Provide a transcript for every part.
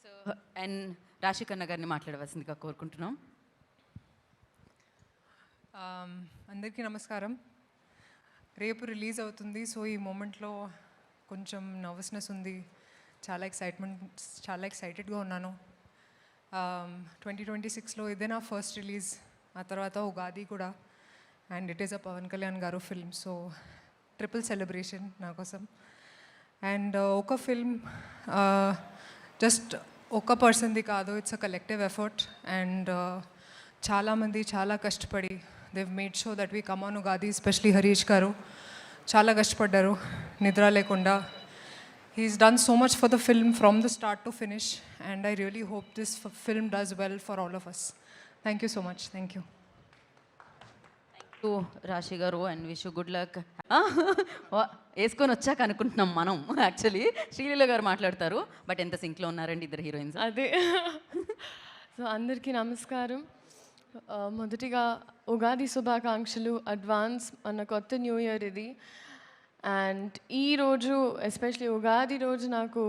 So and Rashi Khanna గారిని మాట్లాడవలసిందిగా కోరుకుంటున్నాం. అందరికీ నమస్కారం. రేపు రిలీజ్ అవుతుంది. సో ఈ మూమెంట్లో కొంచెం నర్వస్నెస్ ఉంది, చాలా ఎక్సైటెడ్గా ఉన్నాను. 2026లో ఇదే నా ఫస్ట్ రిలీజ్, ఆ తర్వాత ఉగాది కూడా, and it is a Pawan Kalyan గారు ఫిల్మ్. సో ట్రిపుల్ సెలబ్రేషన్ నా కోసం. అండ్ ఒక ఫిల్మ్ జస్ట్ ఒక పర్సన్ది కాదు, it's a collective effort. And చాలామంది చాలా కష్టపడి they've made sure that we come on Ugadi, especially Harish garu చాలా కష్టపడ్డారు నిద్ర లేకుండా. He's done so much for the film from the start to finish, and I really hope this film does well for all of us. Thank you so much. Thank you. Thank you రాశి గారు and wish good luck. వేసుకొని వచ్చాక అనుకుంటున్నాం మనం, actually Sreeleela గారు మాట్లాడతారు, but ఎంత సింక్లో ఉన్నారండి ఇద్దరు హీరోయిన్స్. అదే. సో అందరికీ నమస్కారం. మొదటిగా ఉగాది శుభాకాంక్షలు అడ్వాన్స్. మన కొత్త న్యూ ఇయర్ ఇది. అండ్ ఈరోజు ఎస్పెషలీ ఉగాది రోజు నాకు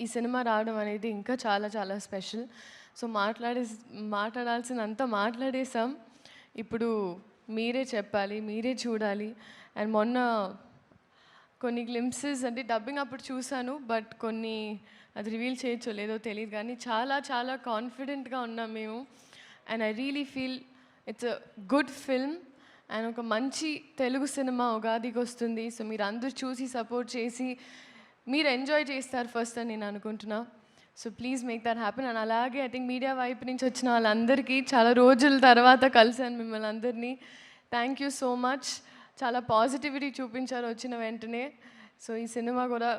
ఈ సినిమా రావడం అనేది ఇంకా చాలా చాలా స్పెషల్. సో మాట్లాడాల్సినంత మాట్లాడేసాం. ఇప్పుడు మీరే చెప్పాలి, మీరే చూడాలి. అండ్ మొన్న కొన్ని గ్లింప్సెస్ అంటే డబ్బింగ్ అప్పుడు చూశాను, బట్ కొన్ని అది రివీల్ చేయొచ్చో లేదో తెలియదు, కానీ చాలా చాలా కాన్ఫిడెంట్గా ఉన్నాం మేము. And I really feel it's a good film and ఒక మంచి తెలుగు సినిమా ఉగాదికి వస్తుంది. సో మీరు అందరూ చూసి సపోర్ట్ చేసి మీరు ఎంజాయ్ చేస్తారు ఫస్ట్ అని నేను అనుకుంటున్నా. So please make that happen. And అలాగే ఐ థింక్ మీడియా వైపు నుంచి వచ్చిన వాళ్ళందరికీ చాలా రోజుల తర్వాత కలిసాను మిమ్మల్ని అందరినీ. Thank you so much. చాలా పాజిటివిటీ చూపించారు వచ్చిన వెంటనే. సో ఈ సినిమా కూడా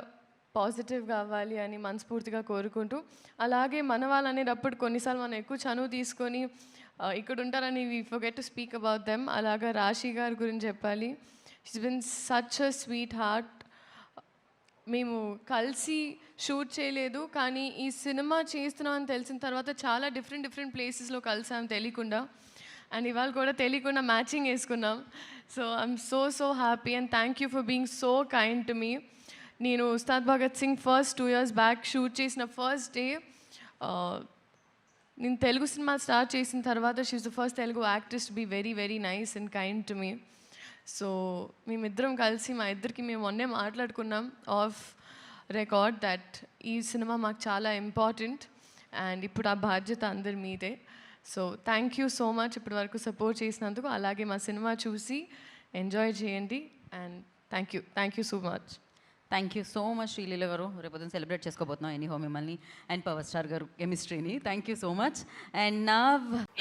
పాజిటివ్గా అవ్వాలి అని మనస్ఫూర్తిగా కోరుకుంటూ, అలాగే మన వాళ్ళు అనేటప్పుడు కొన్నిసార్లు మనం ఎక్కువ చనువు తీసుకొని ఇక్కడ ఉంటారని we forget to speak about them. అలాగా రాశి గారి గురించి చెప్పాలి. She's been such a sweet heart. మేము కలిసి షూట్ చేయలేదు, కానీ ఈ సినిమా చేస్తున్నామని తెలిసిన తర్వాత చాలా డిఫరెంట్ ప్లేసెస్లో కలిసాం తెలియకుండా. అండ్ ఇవాళ కూడా తెలియకుండా మ్యాచింగ్ వేసుకున్నాం. So I'm so happy and thank you for being so kind to me. నేను Ustaad Bhagat Singh first 2 years back shoot చేసిన ఫస్ట్ డే, నేను తెలుగు సినిమా స్టార్ట్ చేసిన తర్వాత she is the first Telugu actress to be very nice and kind to me. So మేమిద్దరం కలిసి మా ఇద్దరికి మేము మొన్నే మాట్లాడుకున్నాం ఆఫ్ రికార్డ్ దట్ ఈ సినిమా మాకు చాలా ఇంపార్టెంట్ అండ్ ఇప్పుడు ఆ బాధ్యత అందరి మీదే. So thank you so much ఇప్పటి వరకు సపోర్ట్ చేసినందుకు. అలాగే మా సినిమా చూసి ఎంజాయ్ చేయండి and thank you so much. Thank you so much Sreeleela గారు. రేపు సెలబ్రేట్ చేసుకోబోతున్నాం ఎనీహో మిమ్మల్ని అండ్ పవర్ స్టార్ గారు కెమిస్ట్రీని. Thank you so much. And నా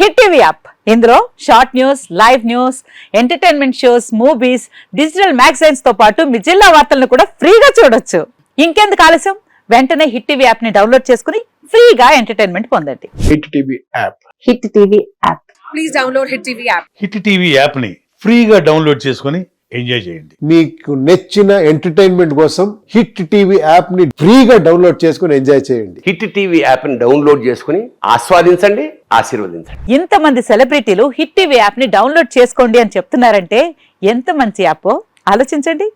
హిట్ టీవీ యాప్, ఇందులో short news, live news, entertainment shows, movies, digital magazines తో పాటు మీ జిల్లా వార్తలను కూడా ఫ్రీగా చూడొచ్చు. ఇంకెందుకు ఆలస్యం, వెంటనే హిట్ టీవీ యాప్ ని డౌన్లోడ్ చేసుకుని ఫ్రీగా ఎంటర్టైన్మెంట్ పొందండి. Hit TV app. Hit TV app. Please download hit TV app. Hit TV app ని ఫ్రీగా డౌన్లోడ్ చేసుకుని ఎంజాయ్ చేయండి. మీకు నచ్చిన ఎంటర్టైన్మెంట్ కోసం హిట్ టీవీ యాప్ ని ఫ్రీగా డౌన్లోడ్ చేసుకుని ఎంజాయ్ చేయండి. హిట్ టీవీ యాప్ ని డౌన్లోడ్ చేసుకుని ఆస్వాదించండి, ఆశీర్వదించండి. ఇంతమంది సెలబ్రిటీలు హిట్ టీవీ యాప్ ని డౌన్లోడ్ చేసుకోండి అని చెప్తున్నారంటే ఎంత మంచి యాప్ ఆలోచించండి.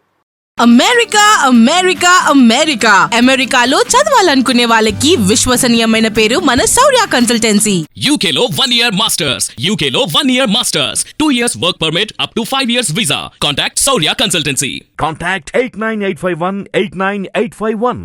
అమెరికాలో చదవాలనుకునే వాళ్ళకి విశ్వసనీయమైన పేరు మన శౌర్య కన్సల్టెన్సీ. UK లో 1 year masters, UK లో 1 year masters, 2 years work permit up to 5 years visa. Contact Saurya Consultancy. Contact 89851 89851.